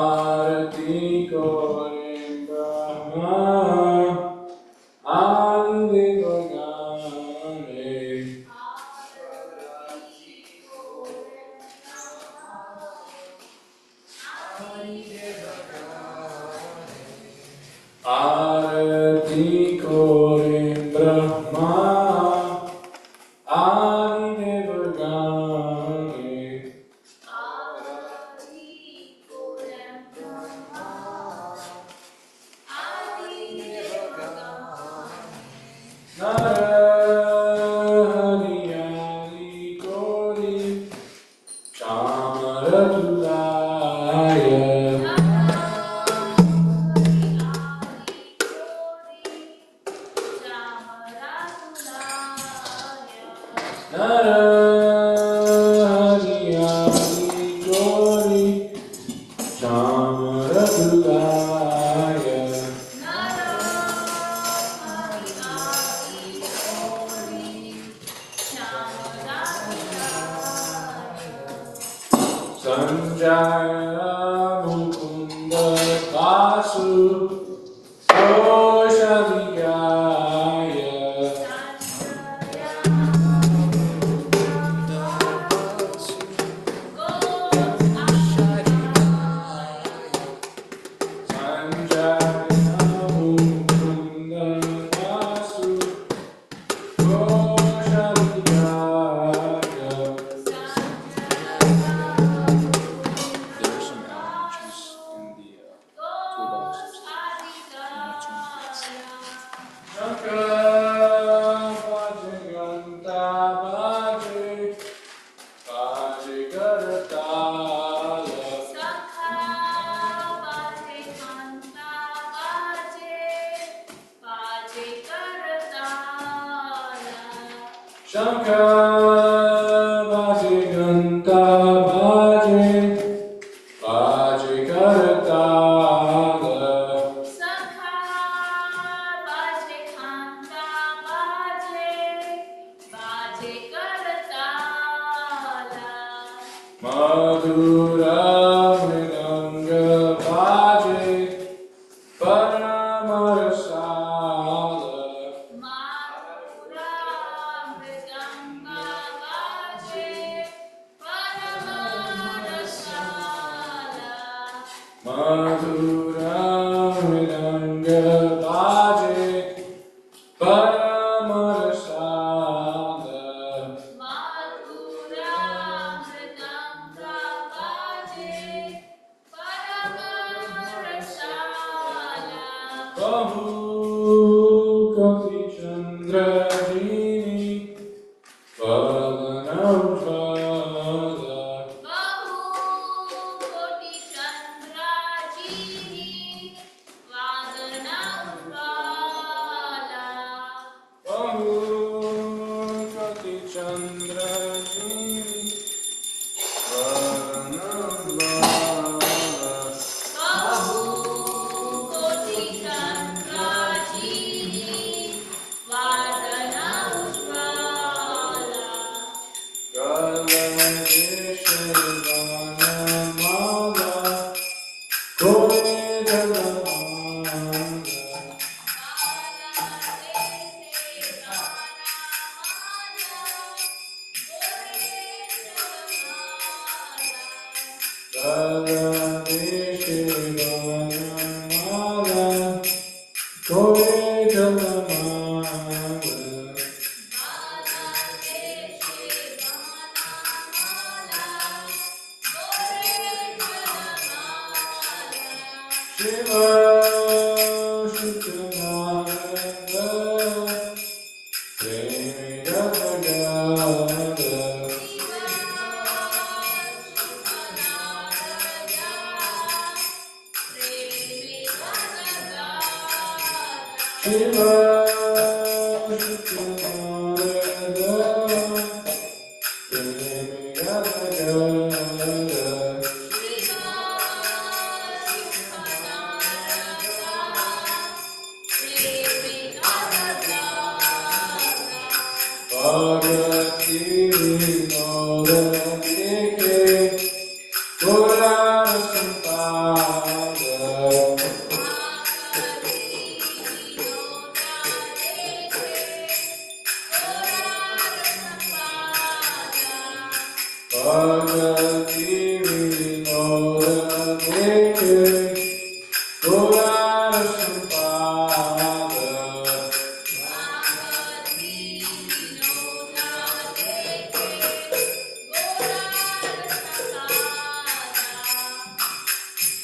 Arati Kore Brahma Adi Devagane Arati Kore Brahma Adi Devagane Narayani Kori Chamarajulaya Narayani Kori Chamarajulaya Sanjaya Mukunda Vasu Oshadigaya Sanjaya Mukunda Vasu Oshadigaya There's some almond juice in the toolbox. Shankara Bhajaganta Bhaje Bhajagatala Shankara Bhajaganta Bhaje Bhajagatala Madhura Mridanga Bhaje Paramarasala Madhura Mridanga Bhaje Paramarasala Bahu Kati Chandra Dini Vadanaupada Bahu Kati Chandra Dini Vadanaupada Bhagavati Vinodadike Bhagati Vinoda Deke Gora Sampada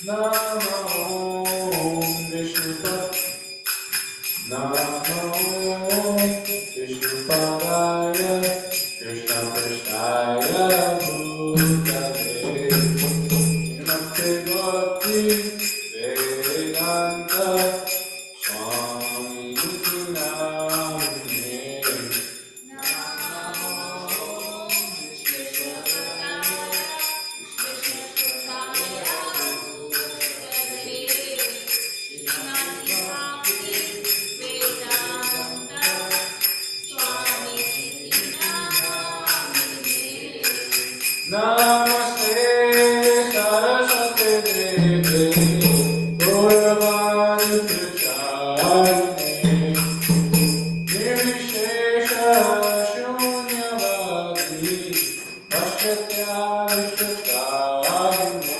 Namo Vishnupada Namo Vishnupadaya Krishna Krishnaya Bhutale Namaste Bhakti Vedanta Swami Namine Namaste Saraswati Devi Gauravani Pracharine Nirvishesha Shunyavadi Paschatya Vishwakarine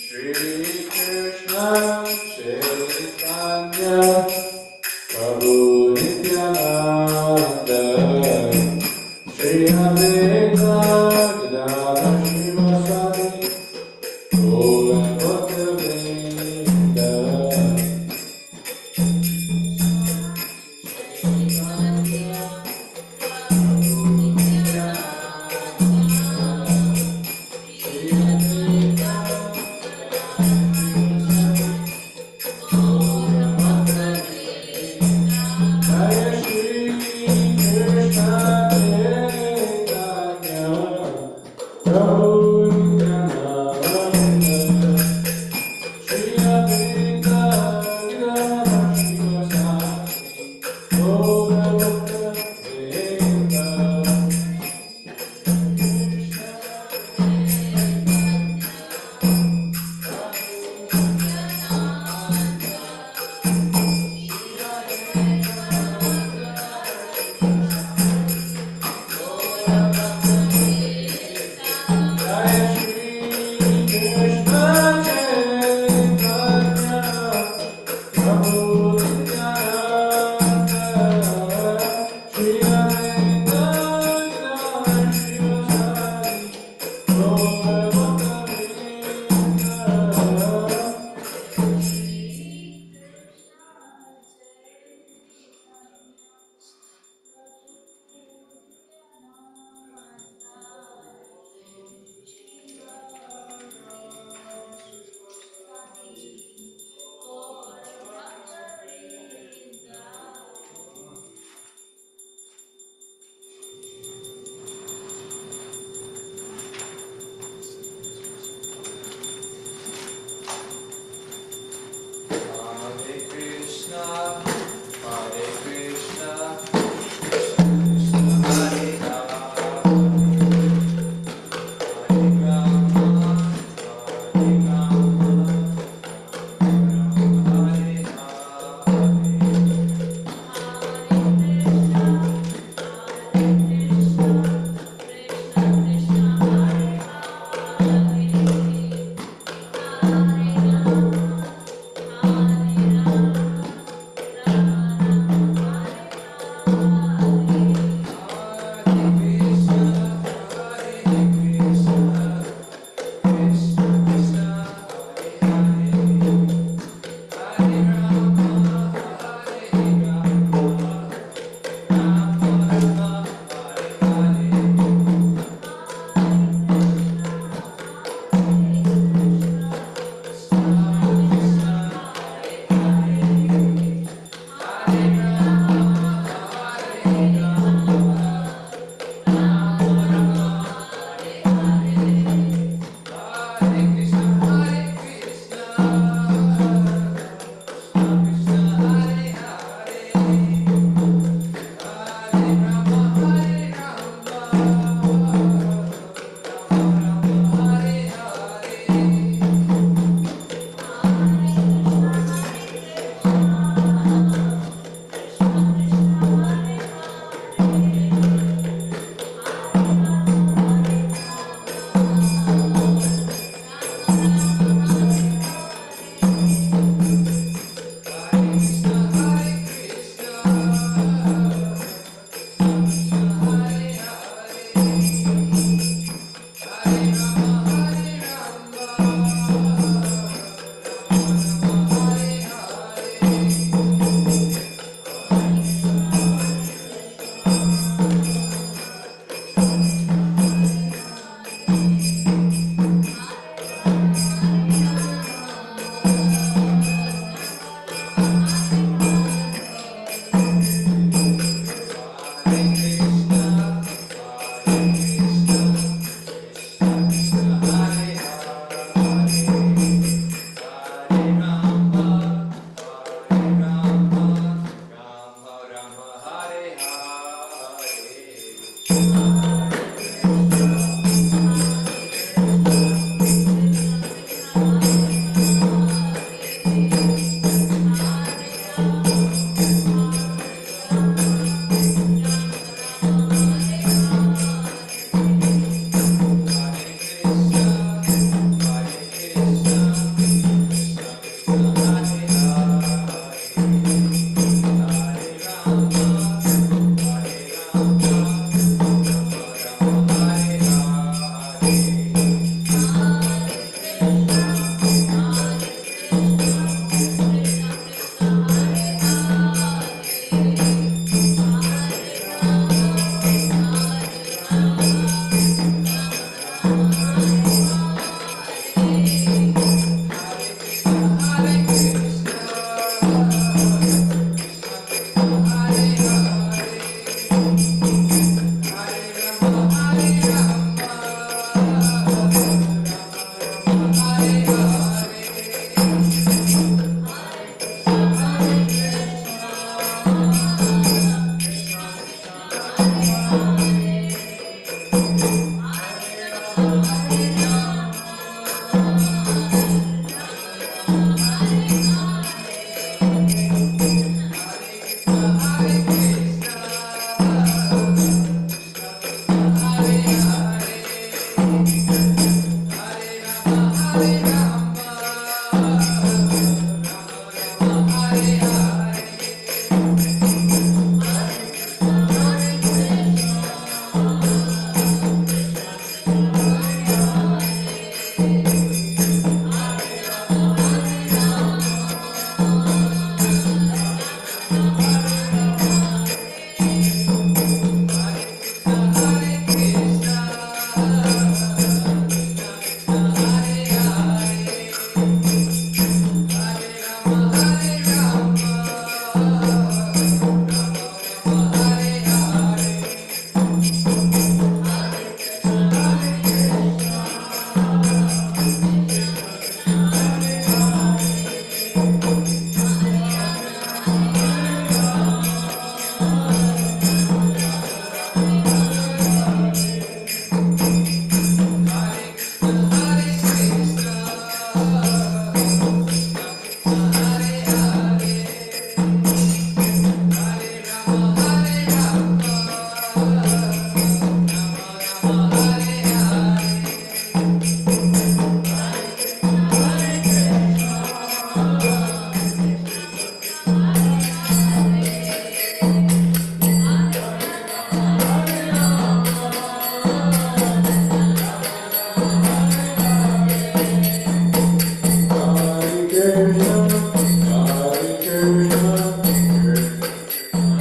Shri Krishna Chaitanya Prabhu Nityananda Shri Advaita Gadadhar Srivasadi Gaura Bhaktavrinda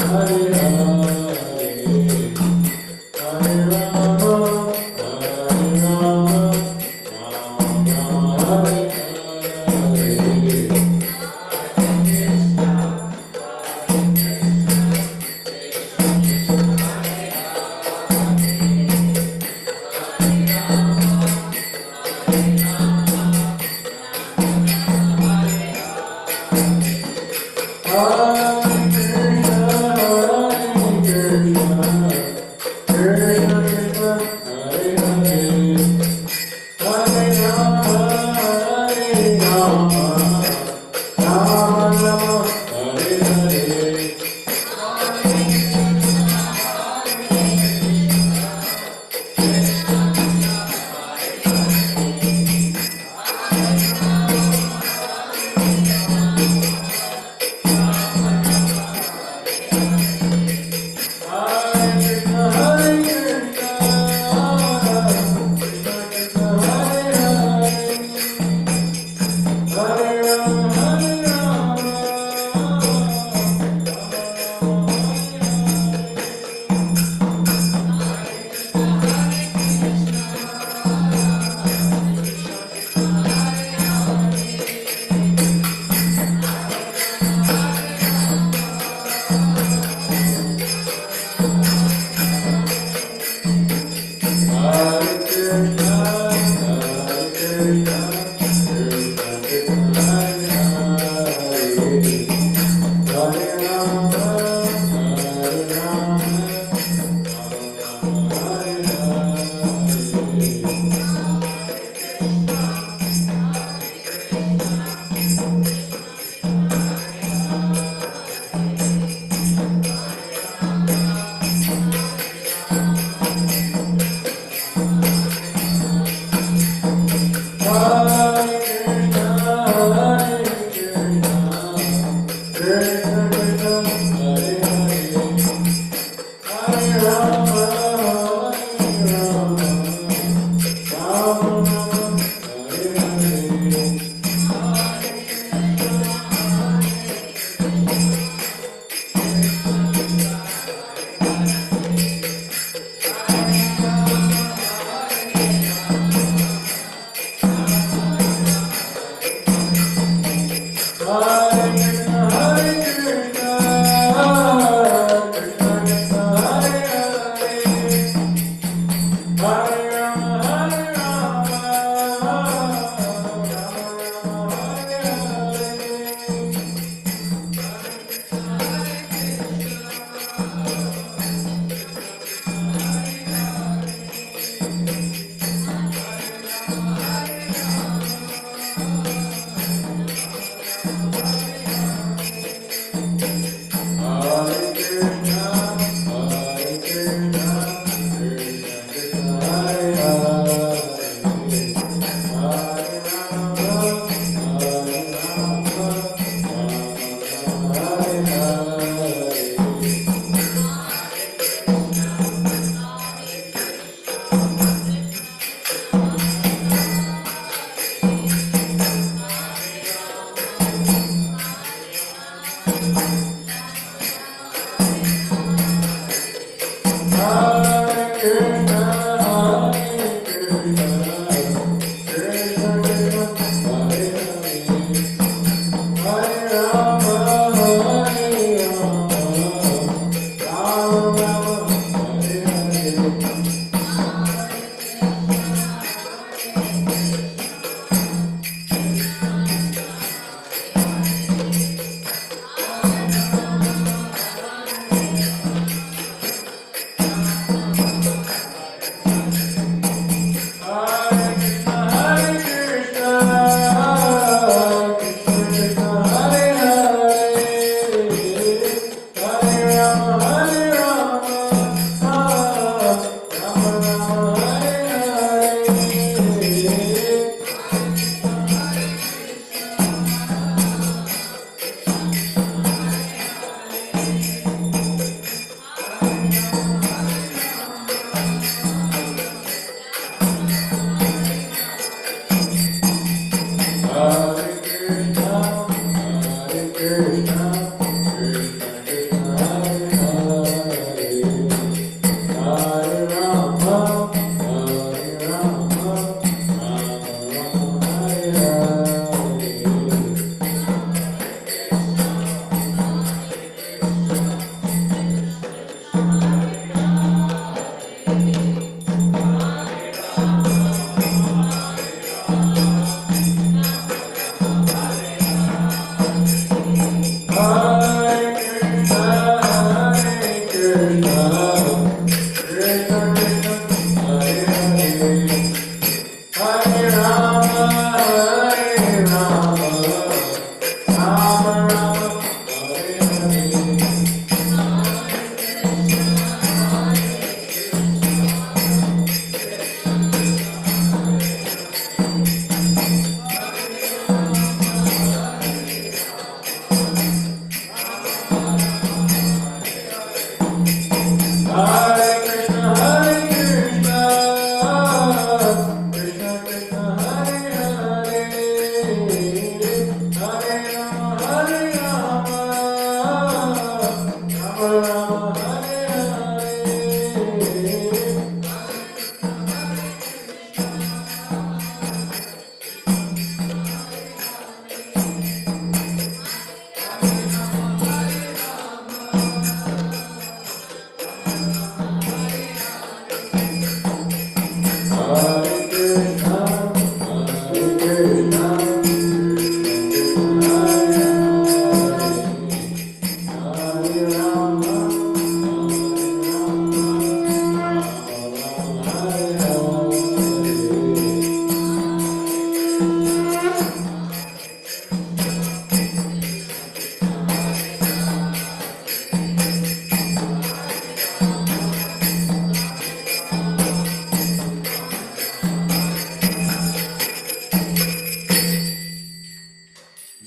Hare Krishna, Hare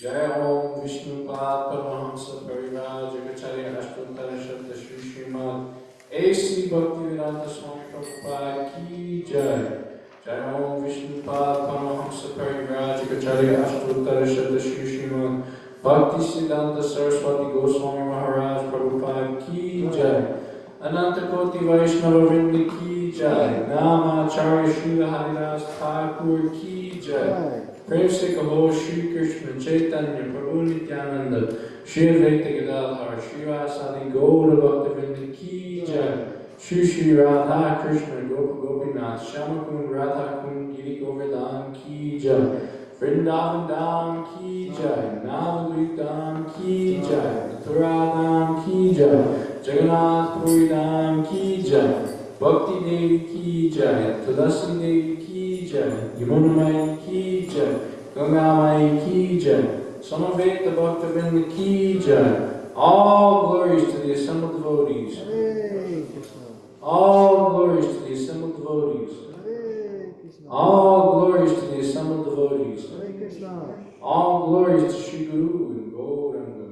जय ओम विष्णुपाद परमहंस परिवार जगचार्य अष्टोत्तर शब्द श्री श्रीमद ऐसी भक्ति वेदांत स्वामी प्रभुपाद की जय। जय ओम विष्णुपाद परमहंस परिवार जगचार्य अष्टोत्तर शब्द श्री श्रीमद भक्ति सिद्धांत सरस्वती गोस्वामी महाराज प्रभुपाद की जय। अनंत कोटि वैष्णव वृंद की जय। नामाचार्य श्री हरिदास ठाकुर की जय। प्रेम से कहो श्री कृष्ण चैतन्य प्रभु नित्यानंद श्री अद्वैत गदाधर श्रीवासादि गौर भक्त वृंद की जय। श्री श्री राधा कृष्ण गोप गोपीनाथ श्याम कुंड राधा कुंड गिरि गोवर्धन की जय। वृंदावन धाम की जय। नावद्वीप धाम की जय। मथुरा धाम की जय। जगन्नाथपुरी धाम की जय। भक्ति देवी की जय। तुलसी देवी की जय। यमुना माई की जय। गंगा माई की जय। समवेत भक्त वृंद की जय। All glories to the assembled devotees. All glories to the assembled devotees. All glories to the assembled devotees. All glories to Shri Guru and Gauranga.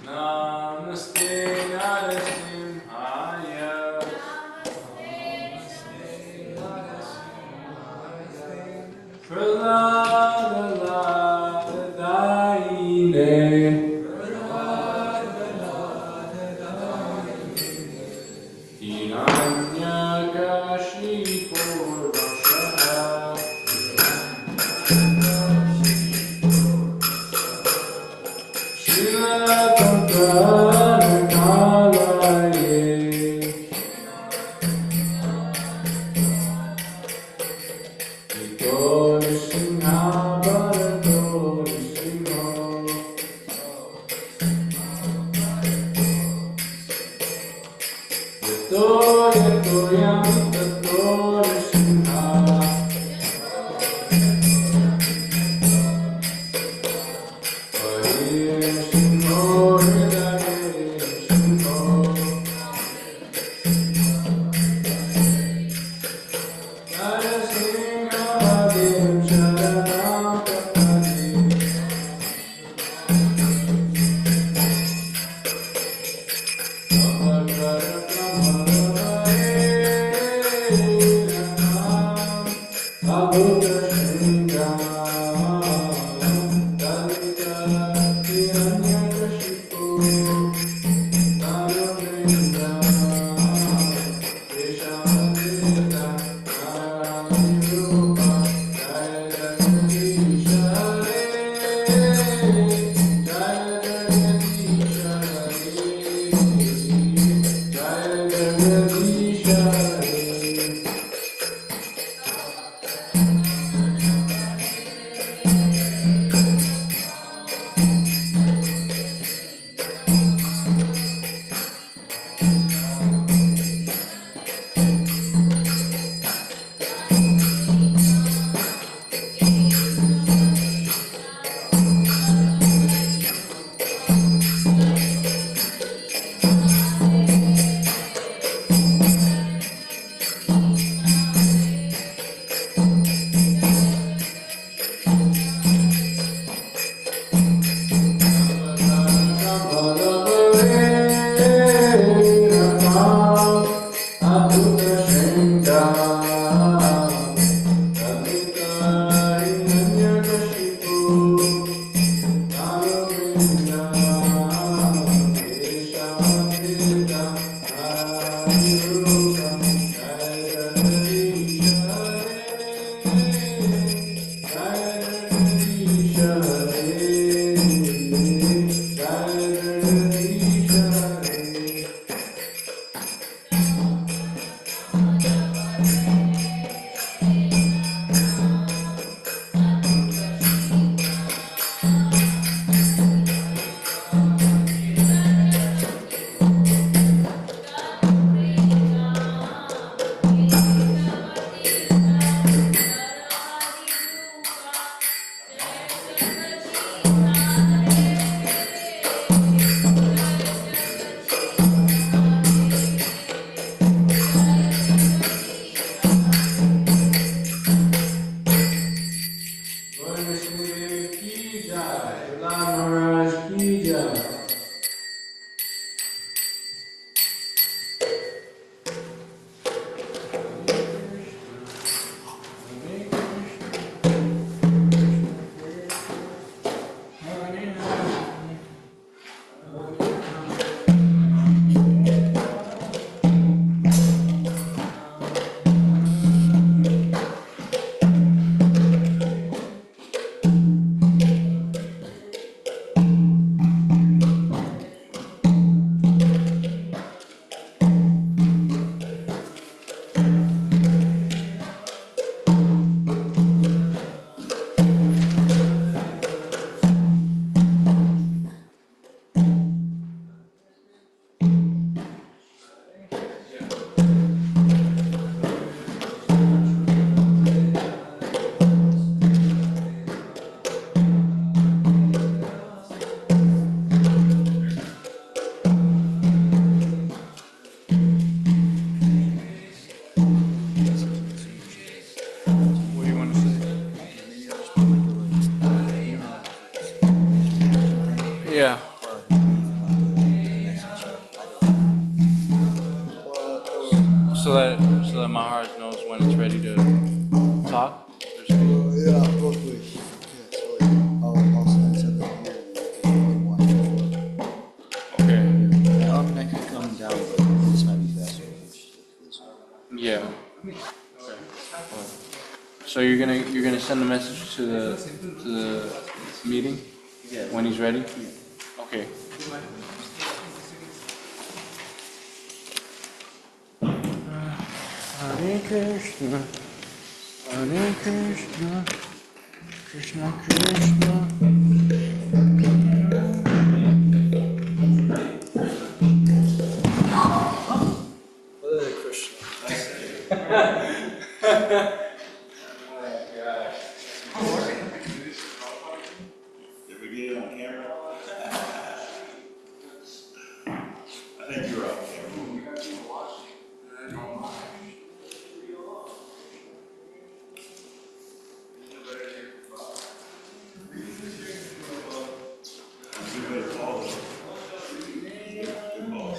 Namaste Narasimhaya. Prahlada Lada Daine. Hiranyakashi Purvashaha. Shila Pankana Kalaye. Vitor Singha Bharator Singha. Vitor Yam Tator Singha. Hare Singho Hare Singho. Hare Singha Hare Sharanam Prapati. Abhadra Brahma Hare Rama. Abhadra Singha. Dalita Hiranyakashipu. Narendra. Keshavadeta. Narayani Rupa. Jaya Jagadish Hare. Jaya Jagadish Hare. Jaya Jagadish Hare. Yeah. So that Maharaj knows when it's ready to talk. Yeah, both ways. Yeah, so I'll send something here and one before. Okay. I mean, I could come down, but this might be faster. Yeah. Okay. So you're gonna send a message to the meeting when he's ready. Okay. Hare Krishna, Hare Krishna, Krishna Krishna. Hare Krishna. Did we get it on camera? I think you're on camera. Good ball. Good ball.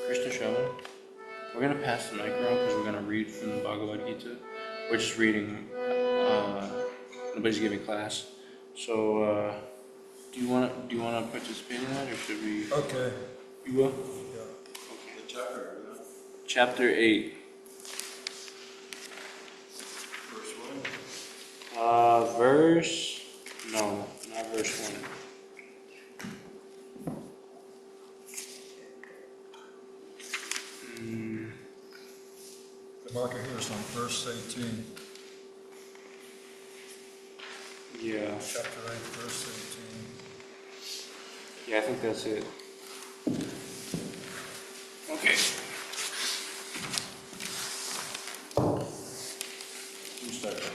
Krishna Shravan. We're gonna pass the mic around because we're gonna read from the Bhagavad Gita. We're just reading. Nobody's giving class. So, do you wanna participate in that, or should we? Okay. You will. Yeah. The chapter, Chapter 8. first one. Verse. No, not verse 1. The marker here is on verse 18. Yeah. Chapter 8, verse 18. Yeah, I think that's it. Okay. You start.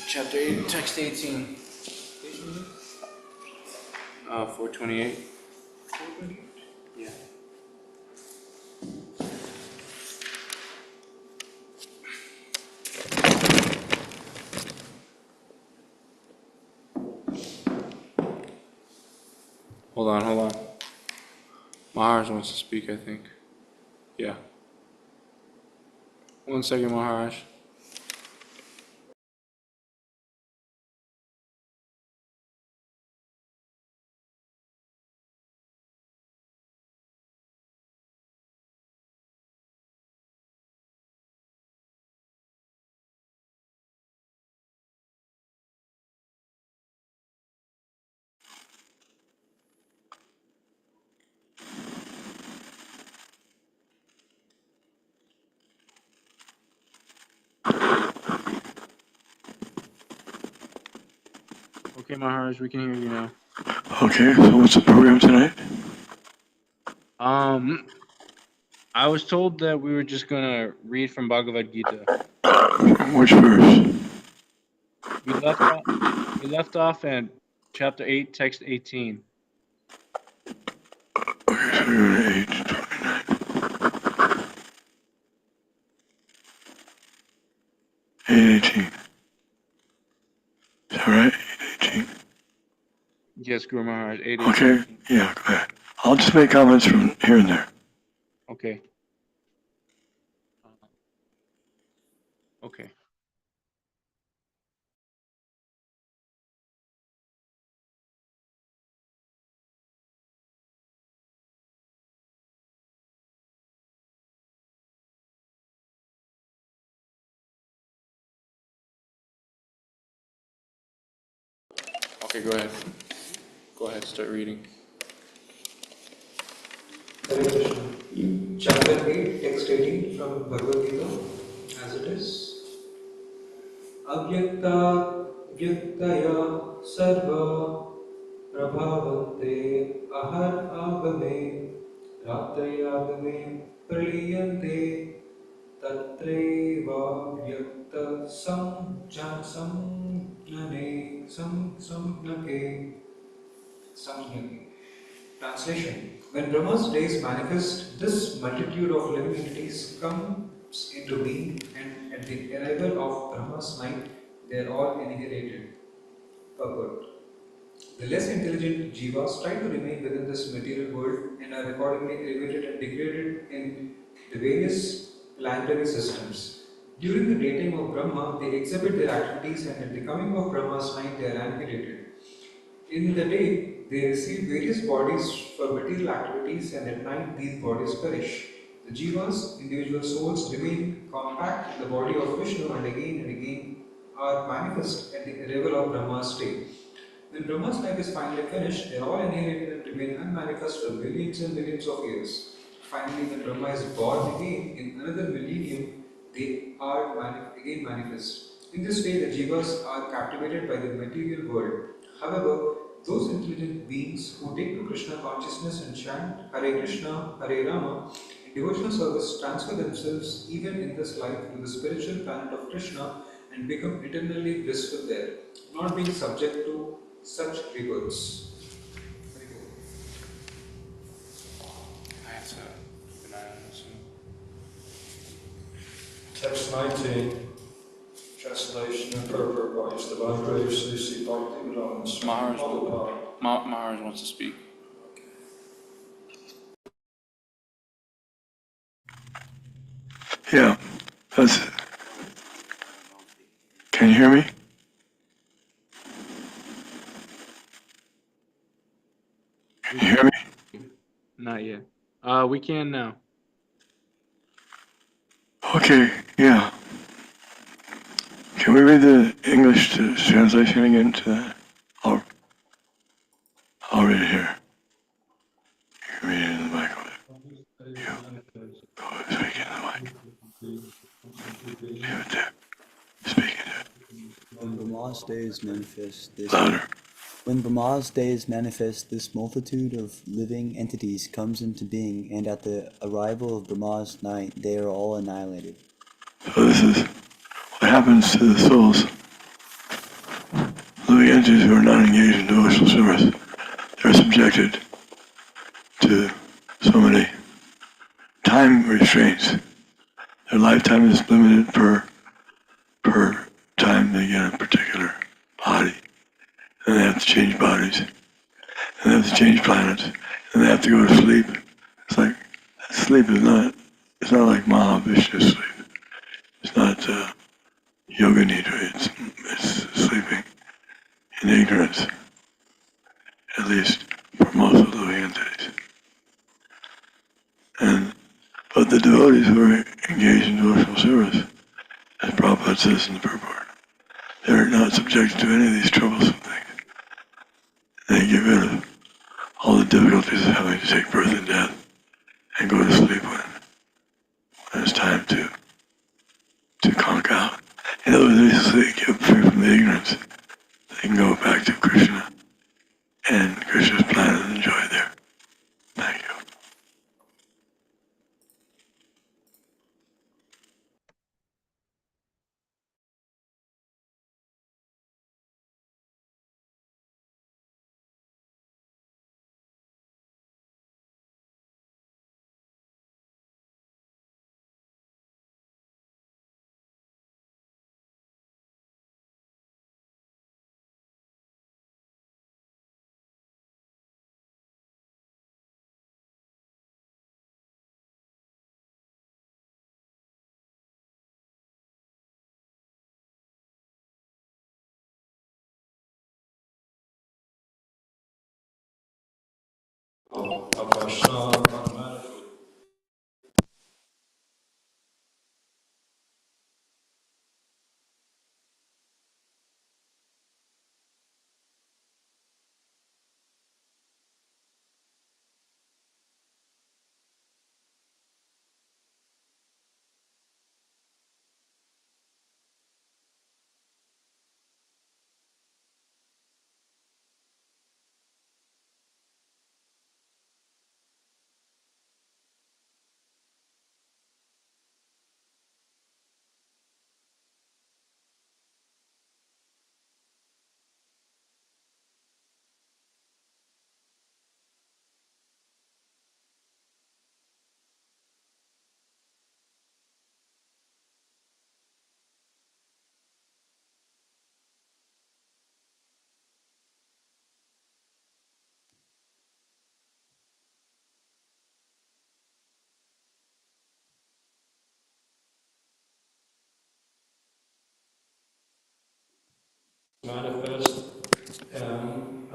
Chapter 8, text 18. 428. Yeah. Hold on. Maharaj wants to speak, I think. Yeah. 1 second, Maharaj. Okay, Maharaj, we can hear you now. Okay, so what's the program tonight? I was told that we were just gonna read from Bhagavad Gita. Which verse? We left off at chapter 8, text 18. Okay, so we're going to 8 to 29. 8:18. Is that right? 8:18. Yes, Guru Maharaj, 8, 18. Okay, yeah, go ahead. I'll just make comments from here and there. Okay. Okay. Okay, go ahead. Go ahead, start reading. Hare Krishna. Chapter 8, text 18 from Bhagavad Gita, as it is. Avyakta Vyaktaya Sarva Prabhavante Ahar Agame Ratrayagame Praliyante Tatreva Vyakta Samjnake. Translation. When Brahma's days manifest, this multitude of living entities comes into being, and at the arrival of Brahma's night, they are all annihilated. Purport. The less intelligent jivas try to remain within this material world and are accordingly elevated and degraded in the various planetary systems. During the daytime of Brahma, they exhibit their activities, and at the coming of Brahma's night, they are annihilated. In the day, they receive various bodies for material activities, and at night, these bodies perish. The jivas, individual souls, remain compact in the body of Vishnu and again are manifest at the arrival of Brahma's day. When Brahma's life is finally finished, they are all annihilated and remain unmanifest for millions and millions of years. Finally, when Brahma is born again in another millennium, they are again manifest. In this way, the jivas are captivated by the material world. However, Those intelligent beings who take to Krishna consciousness and chant Hare Krishna, Hare Rama in devotional service transfer themselves even in this life to the spiritual planet of Krishna and become eternally blissful there, not being subject to such rebirths. Very good. Can I answer? Text 19, translation and purport by His Divine Grace Lucy Bhakti Maharaj, Prabhupada. Maharaj wants to speak. Yeah, that's it. Can you hear me? Can you hear me? Not yet. We can now. Okay, yeah. Can we read the English translation again to that? I'll, I'll read it here. You can read it in the mic. You go speak in the mic. Leave it there. Speak into it. When Brahma's days manifest this Louder. When Brahma's days manifest, this multitude of living entities comes into being, and at the arrival of Brahma's night, they are all annihilated. So this is what happens to the souls. Living entities who are not engaged in devotional service. They're subjected to so many time restraints. Their lifetime is limited per time they get a particular body. And they have to change bodies. And they have to change planets. And they have to go to sleep. It's like sleep is not. It's not like Mahavishnu sleep. It's not yoga nidra. It's sleeping in ignorance. At least for most of the living entities. And but the devotees who are engaged in devotional service, as Prabhupada says in the purport, they're not subjected to any of these troublesome things. They get rid of all the difficulties of having to take birth and death and go to sleep when it's time to conk out. In other words, they get free from the ignorance. They can go back to Krishna and Krishna's planet and enjoy there. Thank you. Vaishnava automatically. Manifest and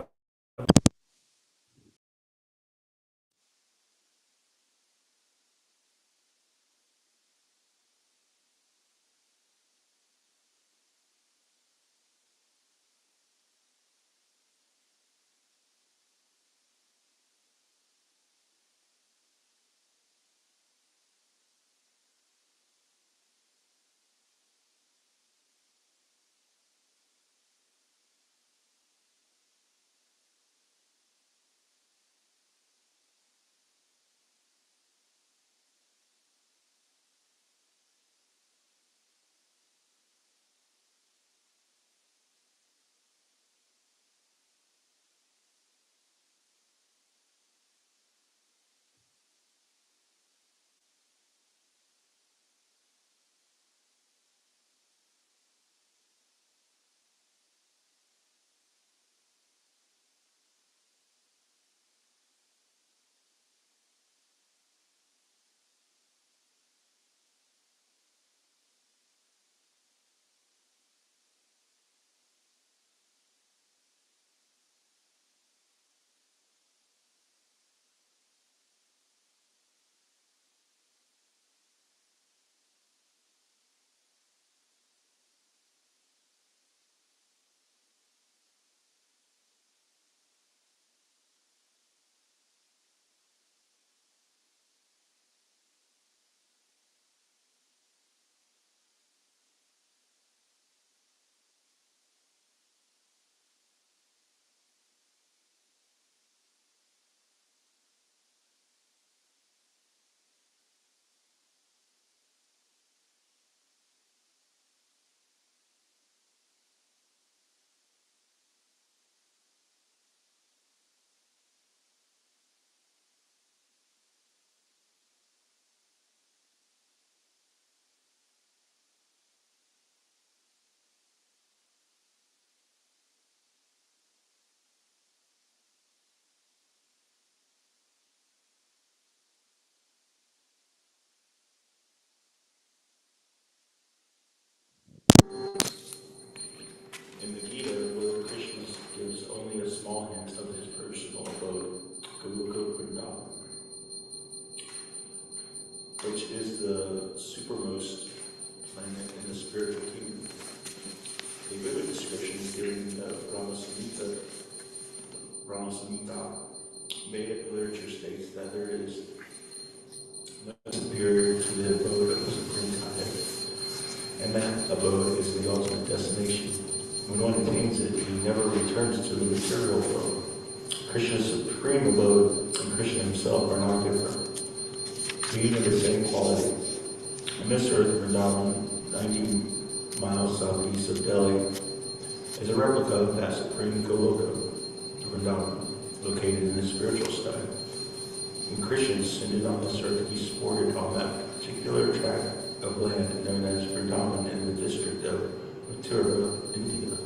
personal abode, Goloka Vrindavan, which is the supermost planet in the spiritual kingdom. A vivid description is given in the Brahma Samhita. Vedic literature states that there is no superior to the abode of the Supreme Godhead, and that abode is the ultimate destination. When one attains it, he never returns to the material world. Krishna's supreme abode and Krishna himself are not different, being of the same quality. On this earth, Vrindavan, 90 miles southeast of Delhi, is a replica of that supreme Goloka, Vrindavan, located in the spiritual sky. When Krishna descended on this earth, he sported on that particular tract of land known as Vrindavan in the district of Mathura, India.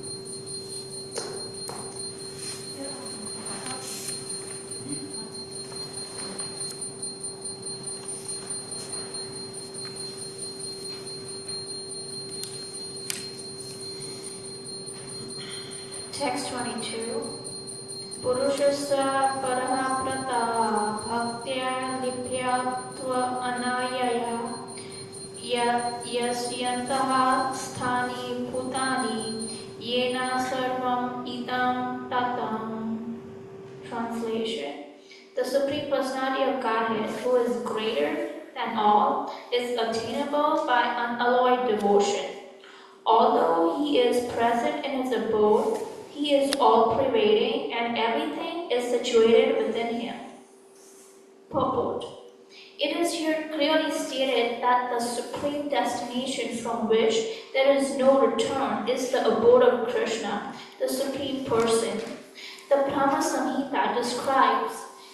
Text 22. Purushasya parahaprata bhaktya lipyatva anayaya yasyantaha sthani bhutani yena sarvam idam tatam. Translation. The Supreme Personality of Godhead, who is greater than all, is attainable by unalloyed devotion. Although he is present in his abode, he is all-pervading and everything is situated within him. Purport. It is here clearly stated that the supreme destination from which there is no return is the abode of Krishna, the Supreme Person. The Brahma Samhita describes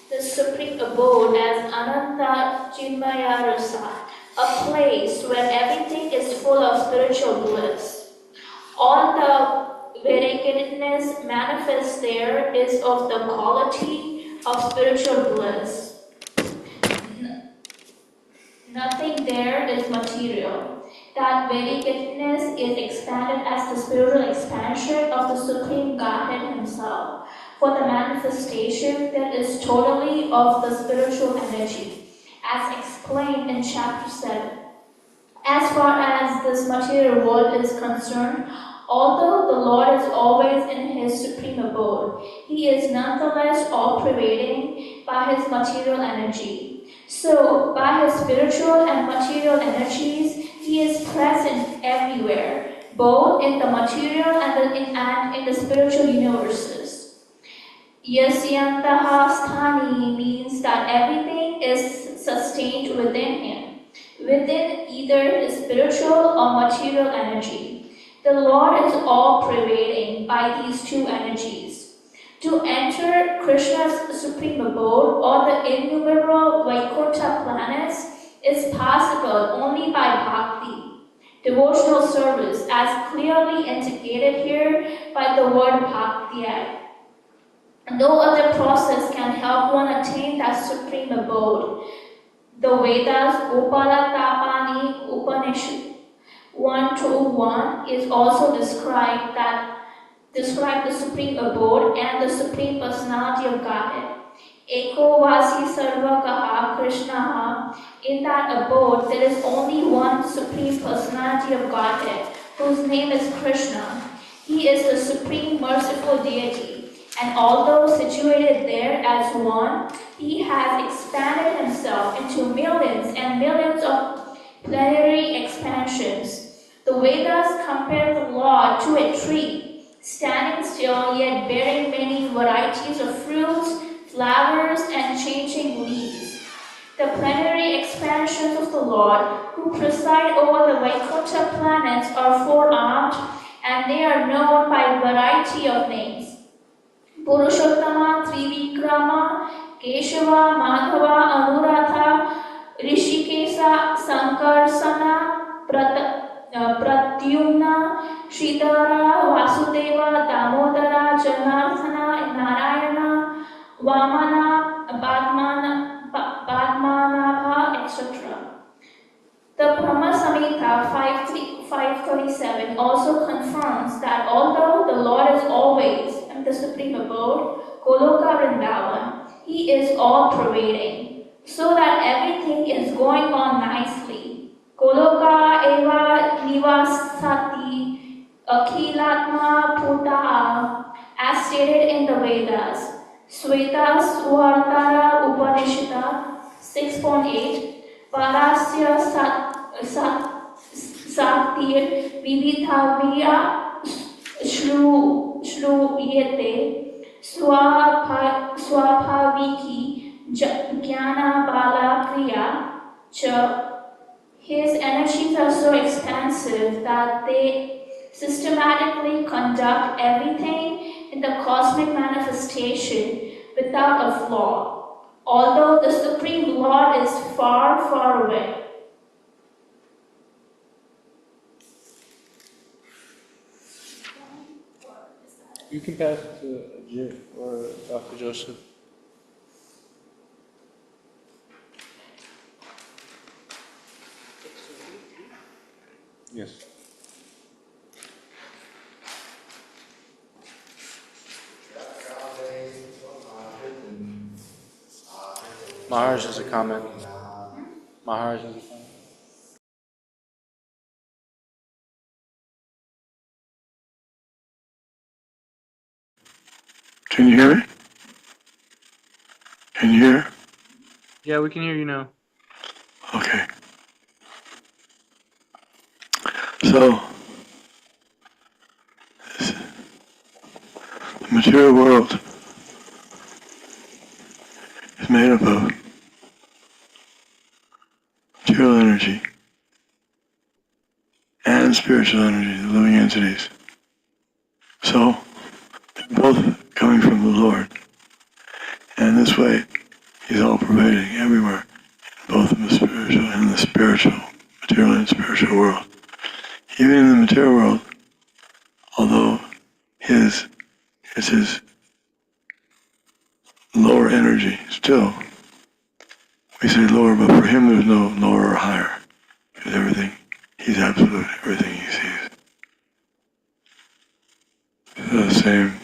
the supreme abode as Ananta Chinmaya Rasa, a place where everything is full of spiritual bliss. All the variegatedness manifest there is of the quality of spiritual bliss. Nothing there is material. That variegatedness is expanded as the spiritual expansion of the Supreme Godhead Himself. For the manifestation that is totally of the spiritual energy, as explained in chapter 7. As far as this material world is concerned, although the Lord is always in His supreme abode, He is nonetheless all-pervading by His material energy. So, by His spiritual and material energies, He is present everywhere, both in the material and in the spiritual universes. Yasyantaha sthani means that everything is sustained within him, within either his spiritual or material energy. The Lord is all-pervading by these two energies. To enter Krishna's supreme abode or the innumerable Vaikuntha planets is possible only by bhakti, devotional service, as clearly indicated here by the word bhaktiyat. No other process can help one attain that supreme abode. The Vedas, Gopala Tapani Upanishad 1:1 is also describe the supreme abode and the supreme personality of Godhead. Eko Vasi Sarvakaha Krishnaha. In that abode, there is only one supreme personality of Godhead, whose name is Krishna. He is the supreme merciful deity. And although situated there as one, he has expanded himself into millions and millions of plenary expansions. The Vedas compare the Lord to a tree, standing still yet bearing many varieties of fruits, flowers, and changing leaves. The plenary expansions of the Lord, who preside over the Vaikuntha planets, are four-armed, and they are known by a variety of names. Purushottama, Trivikrama, Keshava, Madhava, Anuradha, Rishikesa, Sankarsana, Pratyumna, Sridhara, Vasudeva, Damodara, Janardhana, Narayana, Vamana, Padmanabha, etc. The Brahma Samhita 537 also confirms that although the Lord is always in the supreme abode, Goloka Vrindavan, He is all-pervading, so that everything is going on nicely. Goloka eva nivasati akhilatma puta, as stated in the Vedas. Sweta Swartara Upanishada 6.8 Parasya Satir Vividhavya Shruyate Swabhaviki Jnana Bala Kriya Cha. His energies are so expansive that they systematically conduct everything in the cosmic manifestation without a flaw, although the Supreme Lord is far, far away. You can pass it to Jit or Dr. Joseph. Yes. Maharaj has a comment. Maharaj has a comment. Can you hear me? Can you hear? Yeah, we can hear you now. Okay. So, the material world is made up of material energy and spiritual energy, the living entities. So, they're both coming from the Lord. And this way, He's all pervading everywhere, both in the spiritual, material and spiritual world. Even in the material world, although it's his lower energy, still, we say lower, but for him there's no lower or higher. Because everything, he's absolute, everything he sees. It's the same.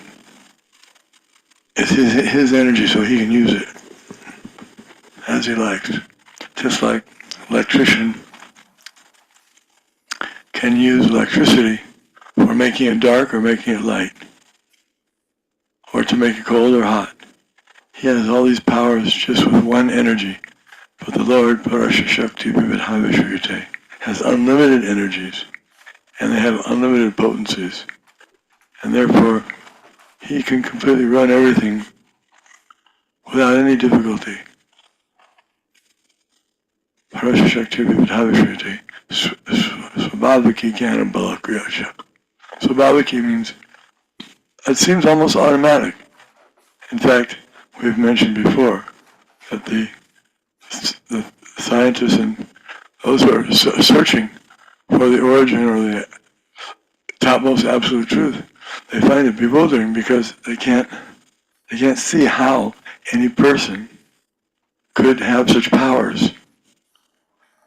It's his energy, so he can use it as he likes. Just like electrician can use electricity for making it dark or making it light, or to make it cold or hot. He has all these powers just with one energy. But the Lord, Parasya Shakti Vividhavya has unlimited energies, and they have unlimited potencies. And therefore, He can completely run everything without any difficulty. Parasya Shakti Vividhavya Swabhaviki Jnana Bala Kriya. Swabhaviki means it seems almost automatic. In fact, we've mentioned before that the scientists and those who are searching for the origin or the topmost absolute truth, they find it bewildering because they can't see how any person could have such powers.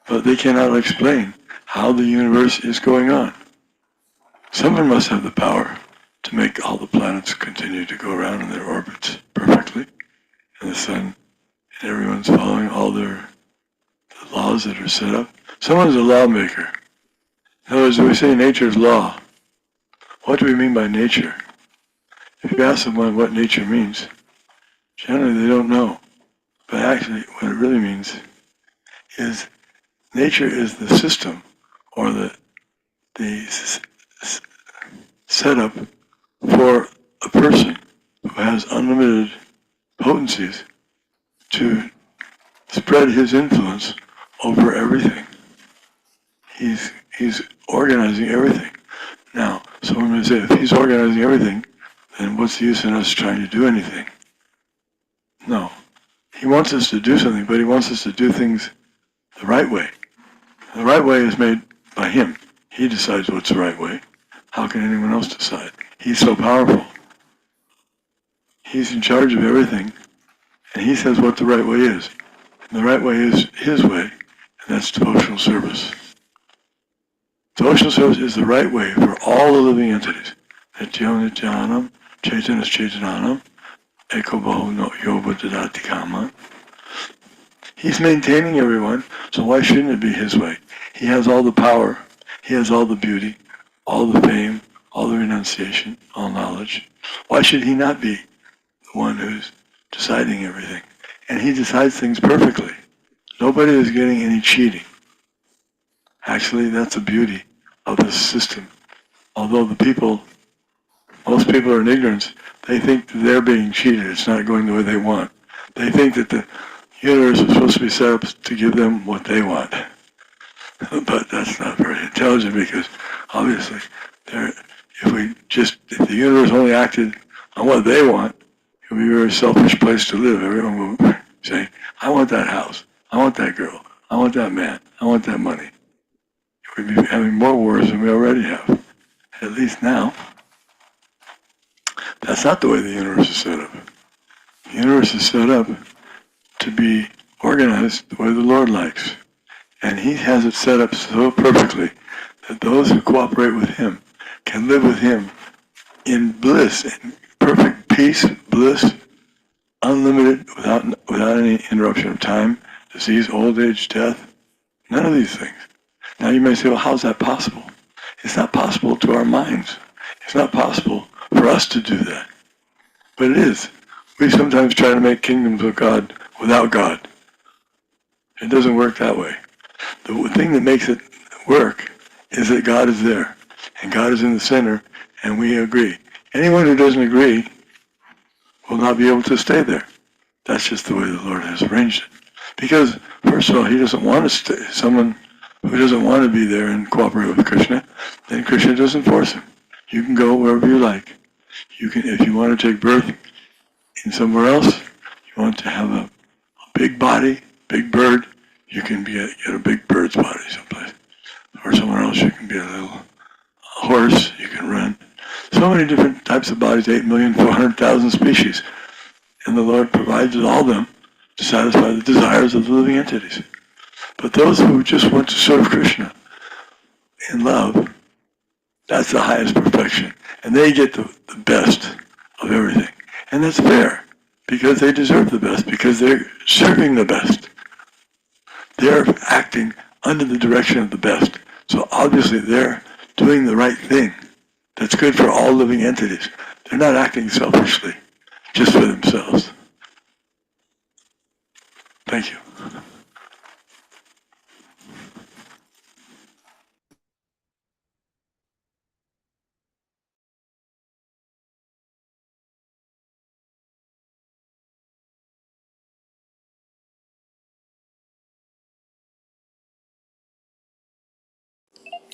But they cannot explain how the universe is going on. Someone must have the power to make all the planets continue to go around in their orbits perfectly, and the sun, and everyone's following all the laws that are set up. Someone's a lawmaker. In other words, when we say nature's law, what do we mean by nature? If you ask someone what nature means, generally they don't know. But actually, what it really means is nature is the system or the setup for a person who has unlimited potencies to spread his influence over everything. He's organizing everything. Now, someone may say, if he's organizing everything, then what's the use in us trying to do anything? No. He wants us to do something, but he wants us to do things the right way. The right way is made by him. He decides what's the right way. How can anyone else decide? He's so powerful. He's in charge of everything, and he says what the right way is. And the right way is his way, and that's devotional service. Devotional service is the right way for all the living entities. Nityo Nityanam, Chaitanya Chaitananam, Ekobo no yoba dadati kama. He's maintaining everyone, so why shouldn't it be his way? He has all the power, he has all the beauty, all the fame, all the renunciation, all knowledge. Why should he not be the one who's deciding everything? And he decides things perfectly. Nobody is getting any cheating. Actually, that's the beauty of this system. Although most people are in ignorance, they think that they're being cheated. It's not going the way they want. They think that the universe is supposed to be set up to give them what they want. But that's not very intelligent because obviously if the universe only acted on what they want, it would be a very selfish place to live. Everyone would say, I want that house, I want that girl, I want that man, I want that money. We'd be having more wars than we already have. At least now. That's not the way the universe is set up. The universe is set up to be organized the way the Lord likes. And He has it set up so perfectly that those who cooperate with Him can live with Him in bliss, in perfect peace, bliss, unlimited, without any interruption of time, disease, old age, death, none of these things. Now you may say, well, how's that possible? It's not possible to our minds. It's not possible for us to do that. But it is. We sometimes try to make kingdoms of God without God. It doesn't work that way. The thing that makes it work is that God is there. And God is in the center, and we agree. Anyone who doesn't agree will not be able to stay there. That's just the way the Lord has arranged it. Because, first of all, He doesn't want to stay. Someone who doesn't want to be there and cooperate with Krishna, then Krishna doesn't force him. You can go wherever you like. You can, if you want to take birth in somewhere else, you want to have a big body, big bird, you can get a big bird's body someplace. Or somewhere else you can be a little horse, you can run. So many different types of bodies, 8,400,000 species. And the Lord provides all of them to satisfy the desires of the living entities. But those who just want to serve Krishna in love, that's the highest perfection. And they get the best of everything. And that's fair, because they deserve the best, because they're serving the best. They're acting under the direction of the best. So obviously they're doing the right thing. That's good for all living entities. They're not acting selfishly, just for themselves. Thank you.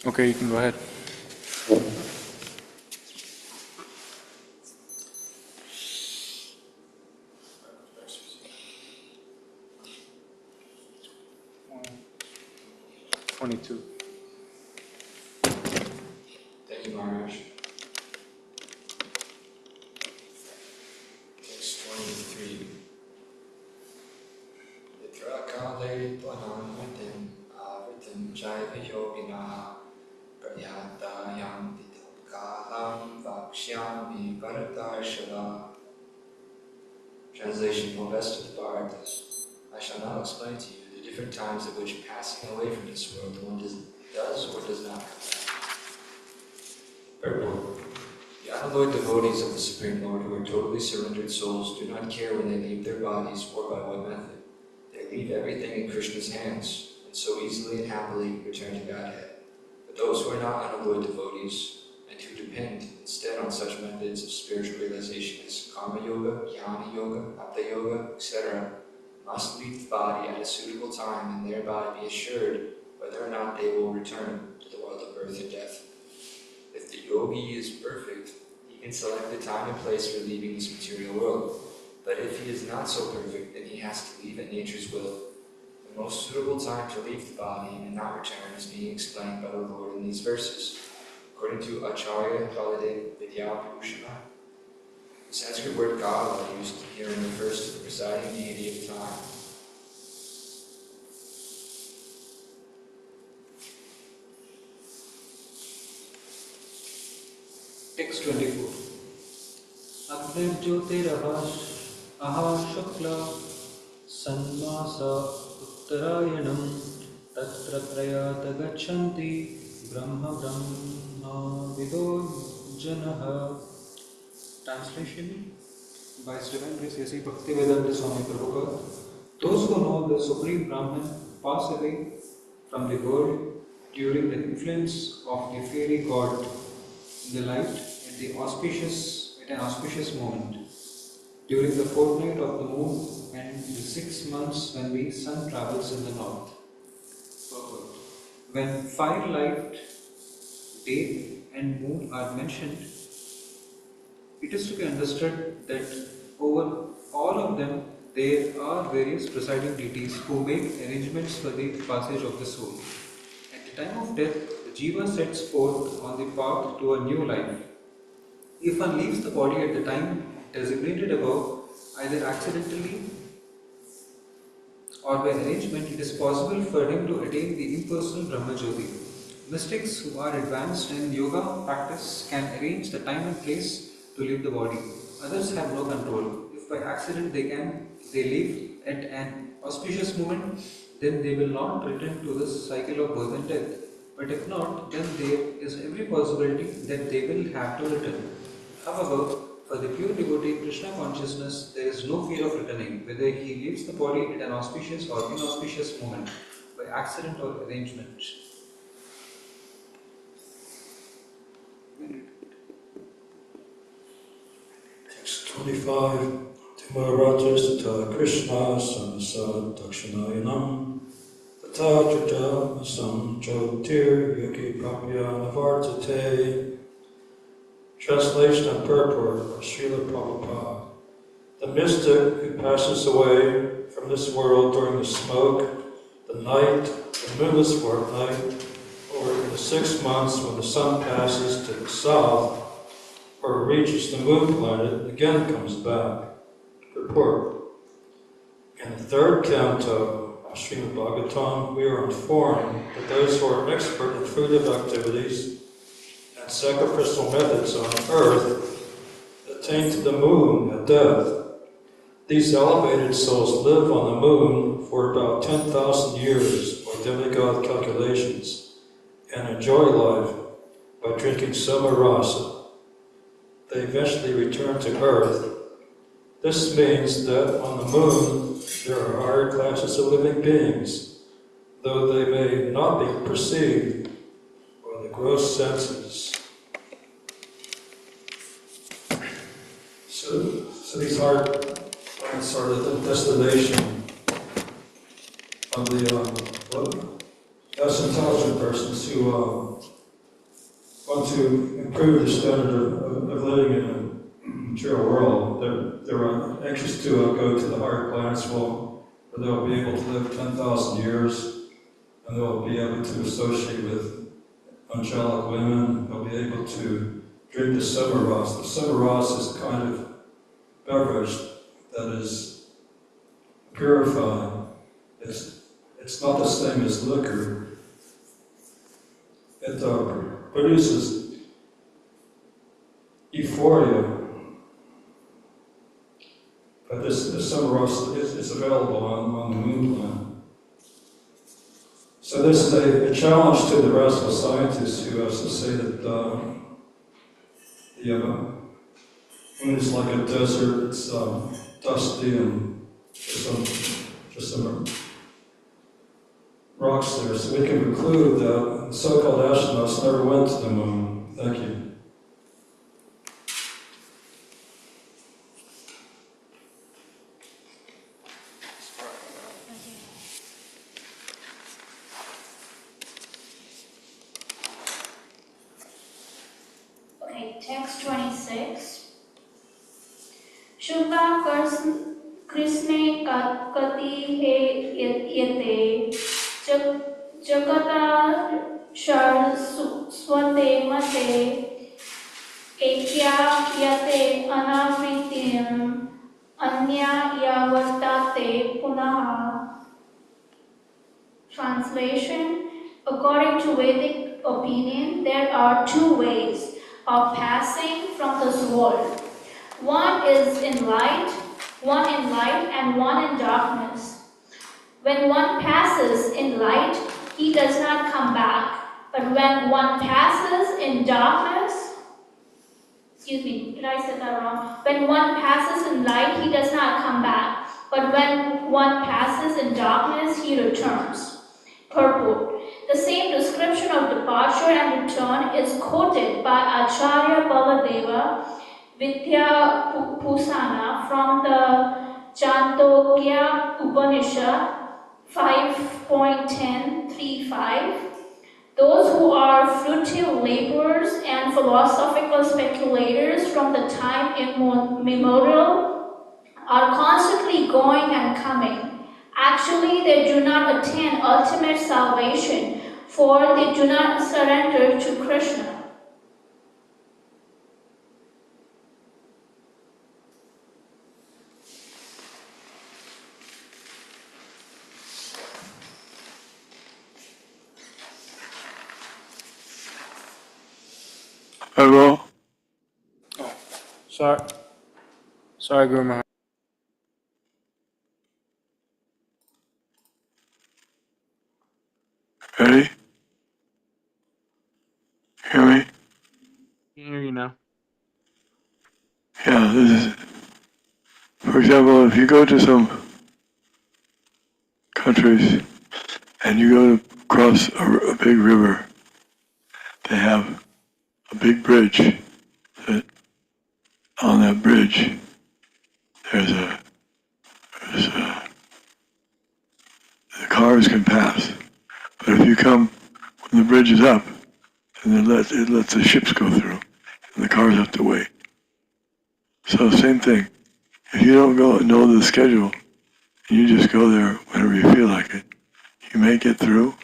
Okay, you can go ahead. Twenty-two. Thank you, Maharaj. Text 23. Yatra kale tvanam vitim avitim jaiva yogina pradyata yam vitam kalam vakshyami bharatarshava. Translation: O best of the Bharatas, I shall now explain to you the different times at which passing away from this world one does or does not come back. Purport: the unalloyed devotees of the Supreme Lord who are totally surrendered souls do not care when they leave their bodies or by what method. They leave everything in Krishna's hands, and so easily and happily return to Godhead. But those who are not unalloyed devotees, and who depend instead on such methods of spiritual realization as karma yoga, jnana yoga, hatha yoga, etc., must leave the body at a suitable time and thereby be assured whether or not they will return to the world of birth and death. If the yogi is perfect, he can select the time and place for leaving this material world. But if he is not so perfect, then he has to leave at nature's will. The most suitable time to leave the body and not return is being explained by the Lord in these verses. According to Acharya Baladev Vidyabhushana, the Sanskrit word Kala used herein refers to the presiding deity of time. Text 24. Agnim Jyotirahas aha shukla sanmasa uttarayanam tatra trayat gachanti brahma brahma vido janaha. Translation by His Divine Grace A.C. Bhaktivedanta Swami Prabhupada. Those who know the Supreme Brahman pass away from the world during the influence of the fairy god in the light at an auspicious moment, during the fortnight of the moon and the 6 months when the sun travels in the north. When firelight, day and moon are mentioned, it is to be understood that over all of them there are various presiding deities who make arrangements for the passage of the soul. At the time of death, the jiva sets forth on the path to a new life. If one leaves the body at the time designated above, either accidentally or by arrangement, it is possible for him to attain the impersonal Brahmajyoti. Mystics who are advanced in yoga practice can arrange the time and place to leave the body. Others have no control. If by accident they leave at an auspicious moment, then they will not return to this cycle of birth and death. But if not, then there is every possibility that they will have to return. However, for the pure devotee Krishna consciousness, there is no fear of returning, whether he leaves the body at an auspicious or inauspicious moment, by accident or arrangement. Text 25. Timarajas tata Krishna samasa dakshinayanam tata jaja masam jyotir yogi prapya navartate. Translation and purport of Srila Prabhupada. The mystic who passes away from this world during the smoke, the night, the moonless fortnight, or in the 6 months when the sun passes to the south or reaches the moon planet, again comes back. Purport. In the 3rd canto of Srimad Bhagavatam, we are informed that those who are expert in fruitive activities and sacrificial methods on earth attain to the moon at death. These elevated souls live on the moon for about 10,000 years by demigod calculations and enjoy life by drinking samarasa. They eventually return to earth. This means that on the moon there are higher classes of living beings, though they may not be perceived by the gross senses. So these higher planets are the destination of the less intelligent persons who want to improve the standard of living in a material world. They're anxious to go to the higher planets where they'll be able to live 10,000 years, and they'll be able to associate with angelic women. They'll be able to drink the samaras. The samaras is a kind of beverage that is purified. It's not the same as liquor. It produces euphoria. But this samaras is available on the moon planet. So this is a challenge to the rest of scientists who have to say that the moon is like a desert. It's dusty and just some rocks there. So we can conclude that the so-called astronauts never went to the moon. Thank you. Okay, text 26. Shunga Krishne Kati He Yete Jagata Shar Swate Mate Ekya Yate Anavritim Anya Yavartate Punaha. Translation. According to Vedic opinion, there are 2 ways of passing from this world. One is in light, one in light and one in darkness. When one passes in light, he does not come back. But when one passes in darkness, excuse me, did I say that wrong? When one passes in light, he does not come back. But when one passes in darkness, he returns. Purport. The same description of departure and return is quoted by Acharya Baladeva Vidya Pusana from the Chandogya Upanishad 5.10.3.5. Those who are fruitive laborers and philosophical speculators from the time immemorial are constantly going and coming. Actually, they do not attain ultimate salvation, for they do not surrender to Krishna. Hello? Sorry, Guru Maharaj. Ready? Hear me? Can hear you now. Yeah, this is, for example, if you go to some countries and you go to cross a big river, they have a big bridge that on that bridge there's a the cars can pass. But if you come when the bridge is up, then it lets the ships go through and the cars have to wait. So same thing. If you don't know the schedule and you just go there whenever you feel like it, you may get through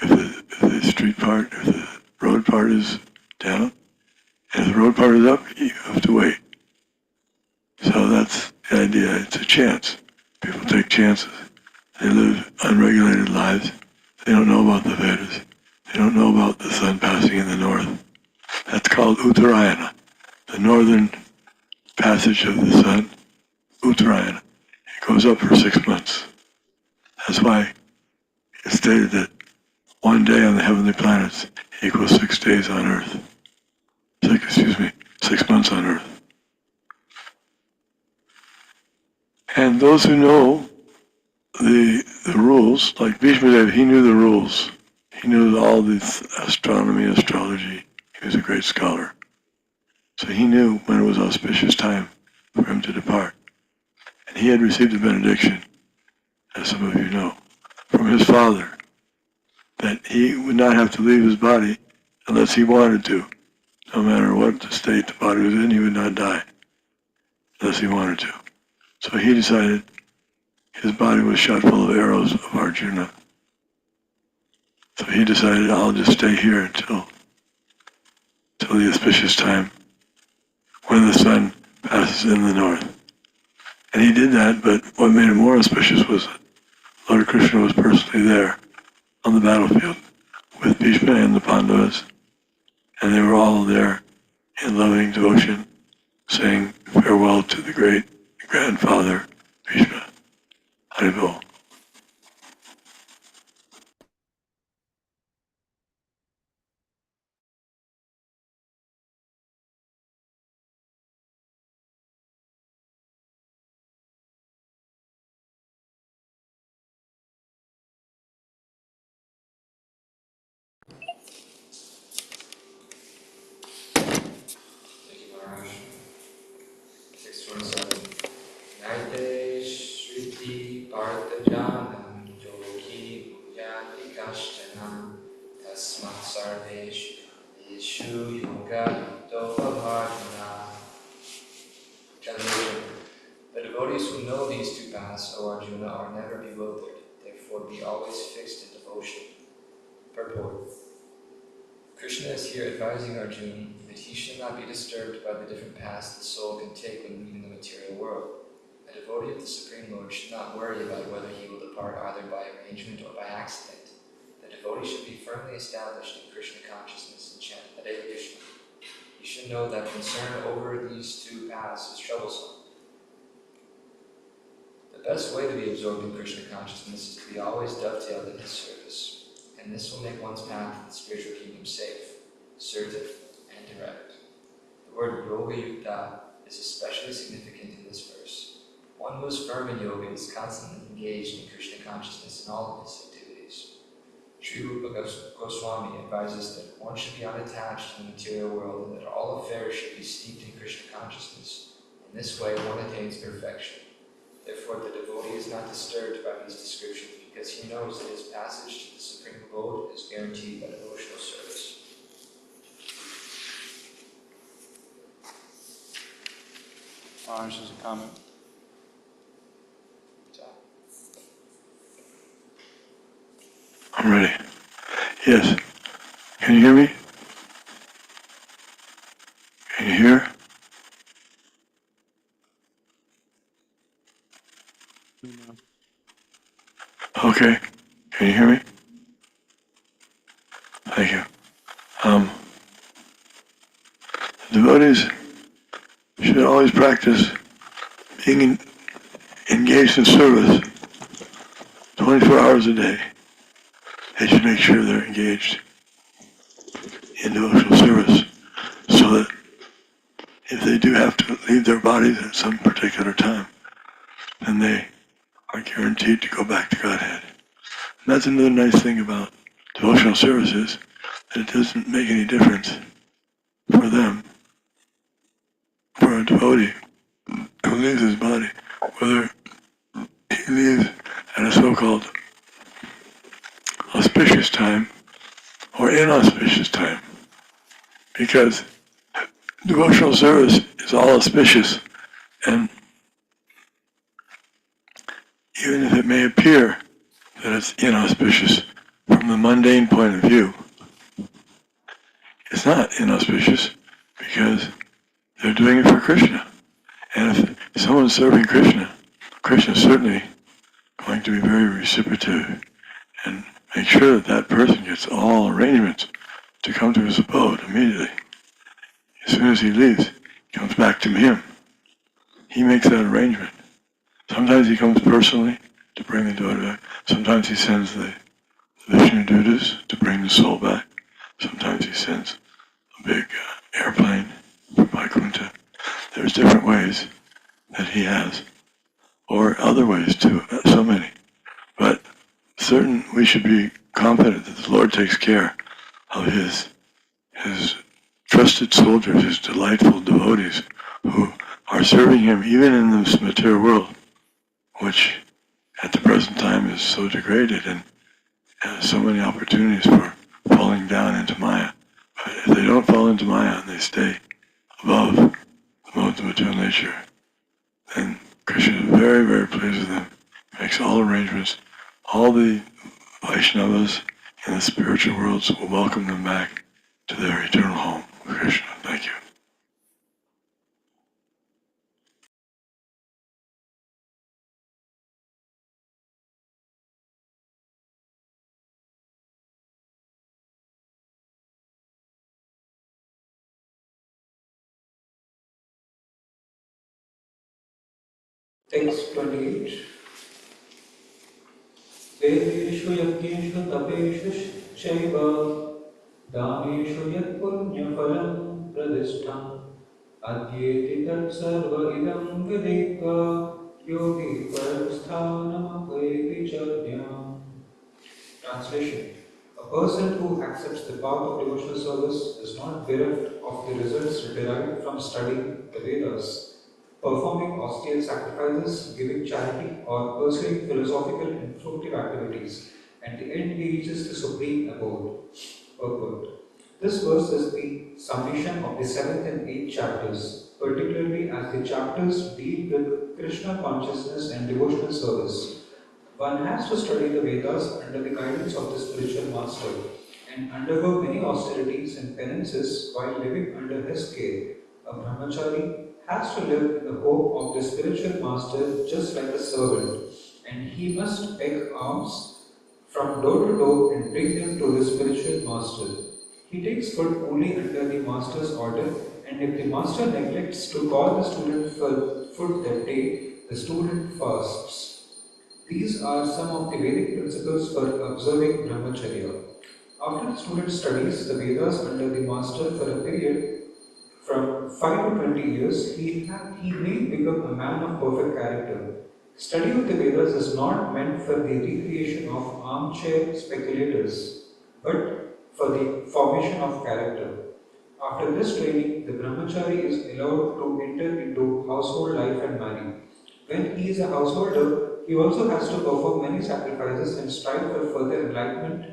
if the street part, if the road part is down, and if the road part is up, you have to wait. So that's the idea. It's a chance. People take chances. They live unregulated lives. They don't know about the Vedas. They don't know about the sun passing in the north. That's called Uttarayana, the northern passage of the sun, Uttarayana. It goes up for 6 months. That's why it's stated that one day on the heavenly planets equals 6 days on Earth. 6 months on Earth. And those who know the rules, like Bhishma Dev, he knew the rules. He knew all the astronomy, astrology. He was a great scholar. So he knew when it was auspicious time for him to depart. And he had received a benediction, as some of you know, from his father, that he would not have to leave his body unless he wanted to. No matter what the state the body was in, he would not die unless he wanted to. So he decided his body was shot full of arrows of Arjuna. So he decided, I'll just stay here until the auspicious time when the sun passes in the north. And he did that, but what made it more auspicious was that Lord Krishna was personally there on the battlefield with Bhishma and the Pandavas, and they were all there in loving devotion, saying farewell to the great grandfather Bhishma. Haribol. Thank you, Maharaj. 627. Naite Shriti Parthajanam Yogi Bhuyati Kashtana Tasmat Sarveshu Yeshu Yoga Hito Bhavajana. Translation. The devotees who know these two paths, O Arjuna, are never bewildered, therefore be always fixed in devotion. Purport. Krishna is here advising Arjuna that he should not be disturbed by the different paths the soul can take when leaving the material world. A devotee of the Supreme Lord should not worry about whether he will depart either by arrangement or by accident. The devotee should be firmly established in Krishna consciousness and chant Hare Krishna. He should know that concern over these two paths is troublesome. best way to be absorbed in Krishna consciousness is to be always dovetailed in his service, and this will make one's path to the spiritual kingdom safe, certain, and direct. The word yoga yukta is especially significant in this verse. One who is firm in yoga is constantly engaged in Krishna consciousness in all of his activities. Sri Rupa Goswami advises that one should be unattached to the material world and that all affairs should be steeped in Krishna consciousness. In this way, one attains perfection. Therefore, the devotee is not disturbed by these descriptions because he knows that his passage to the Supreme Abode is guaranteed by devotional service. Maharaj has a comment. I'm ready. Yes. Can you hear me? Can you hear? Okay. Can you hear me? Thank you. Devotees should always practice being engaged in service 24 hours a day. They should make sure they're engaged in devotional service so that if they do have to leave their bodies at some particular time, then they are guaranteed to go back to Godhead. And that's another nice thing about devotional service is that it doesn't make any difference for them, for a devotee who leaves his body, whether he leaves at a so-called auspicious time or inauspicious time, because devotional service is all auspicious, and even if it may appear that it's inauspicious from the mundane point of view, it's not inauspicious because they're doing it for Krishna. And if someone's serving Krishna, Krishna's certainly going to be very reciprocative and make sure that that person gets all arrangements to come to his abode immediately. As soon as he leaves, he comes back to him. He makes that arrangement. Sometimes he comes personally to bring the daughter back. Sometimes he sends the Vishnu Dutas to bring the soul back. Sometimes he sends a big airplane from Vaikuntha. There's different ways that he has, or other ways too, so many. But we should be confident that the Lord takes care of his trusted soldiers, his delightful devotees, who are serving him even in this material world, which at the present time is so degraded and has so many opportunities for falling down into Maya. But if they don't fall into Maya and they stay above the modes of material nature, then Krishna is very, very pleased with them. He makes all arrangements. All the Vaishnavas in the spiritual worlds will welcome them back to their eternal home. Krishna, thank you. Text 28. Vedeshu yajneshu tapeshu shaiva daneshu yat punyaphalam pradishtham adyeti tat sarva idam videtva yogi parasthanam apayati chadhyam. Translation. A person who accepts the path of devotional service is not bereft of the results derived from studying the Vedas, performing austere sacrifices, giving charity, or pursuing philosophical and fruitive activities. At the end, he reaches the supreme abode. Purport. This verse is the summation of the 7th and 8th chapters, particularly as the chapters deal with Krishna consciousness and devotional service. One has to study the Vedas under the guidance of the spiritual master and undergo many austerities and penances while living under his care. A brahmachari has to live in the hope of the spiritual master just like a servant, and he must beg alms from door to door and bring them to the spiritual master. He takes food only under the master's order, and if the master neglects to call the student for food that day, the student fasts. These are some of the Vedic principles for observing brahmacharya. After the student studies the Vedas under the master for a period from 5 to 20 years, he may become a man of perfect character. Study of the Vedas is not meant for the recreation of armchair speculators, but for the formation of character. After this training, the brahmachari is allowed to enter into household life and marry. When he is a householder, he also has to perform many sacrifices and strive for further enlightenment.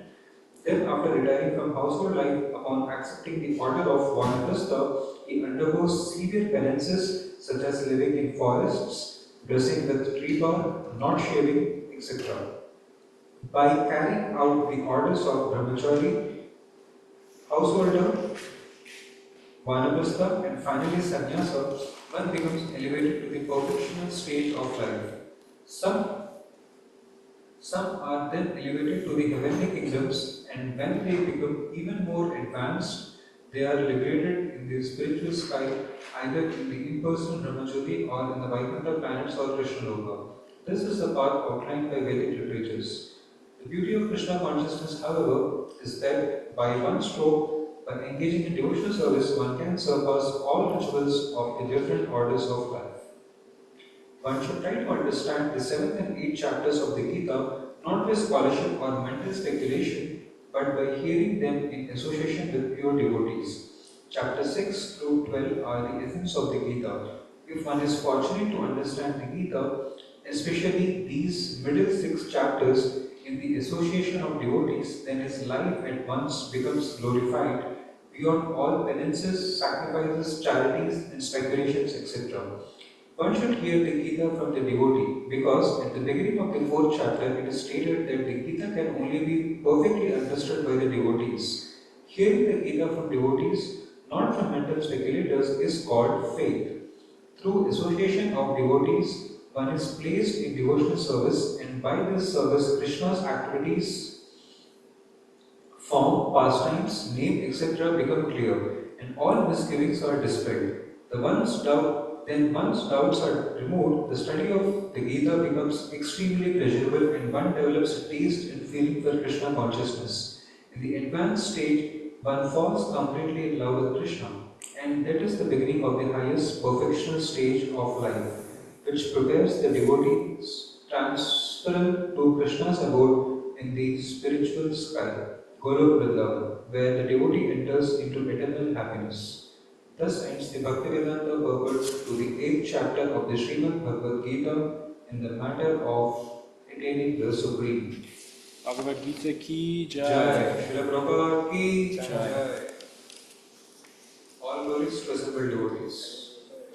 Then, after retiring from household life, upon accepting the order of Vanaprastha, he undergoes severe penances such as living in forests, dressing with tree bark, not shaving, etc. By carrying out the orders of Brahmachari, householder, Vanaprastha, and finally Sannyasa, one becomes elevated to the perfectional stage of life. Some Some are then elevated to the heavenly kingdoms, and when they become even more advanced, they are liberated in the spiritual sky, either in the impersonal Brahmajyoti or in the Vaikuntha planets or Krishna Loka. This is the path outlined by Vedic literatures. The beauty of Krishna consciousness, however, is that by one stroke, by engaging in devotional service, one can surpass all rituals of the different orders of life. One should try to understand the 7th and 8th chapters of the Gita not by scholarship or mental speculation, but by hearing them in association with pure devotees. Chapters 6 through 12 are the essence of the Gita. If one is fortunate to understand the Gita, especially these middle 6 chapters in the association of devotees, then his life at once becomes glorified beyond all penances, sacrifices, charities, and speculations, etc. One should hear the Gita from the devotee because at the beginning of the 4th chapter it is stated that the Gita can only be perfectly understood by the devotees. Hearing the Gita from devotees, not from mental speculators, is called faith. Through association of devotees, one is placed in devotional service, and by this service, Krishna's activities, form, pastimes, name, etc. become clear, and all misgivings are dispelled. Once doubts are removed, the study of the Gita becomes extremely pleasurable and one develops a taste and feeling for Krishna consciousness. In the advanced stage, one falls completely in love with Krishna, and that is the beginning of the highest perfectional stage of life, which prepares the devotee's transference to Krishna's abode in the spiritual sky, Golok Vrindavan, where the devotee enters into eternal happiness. Thus ends the Bhaktivedanta purport to the 8th chapter of the Srimad Bhagavad Gita in the matter of attaining the Supreme. Bhagavad Gita ki jai. Jai. Srila Prabhupada ki Jai. jai. All glories to assembled devotees.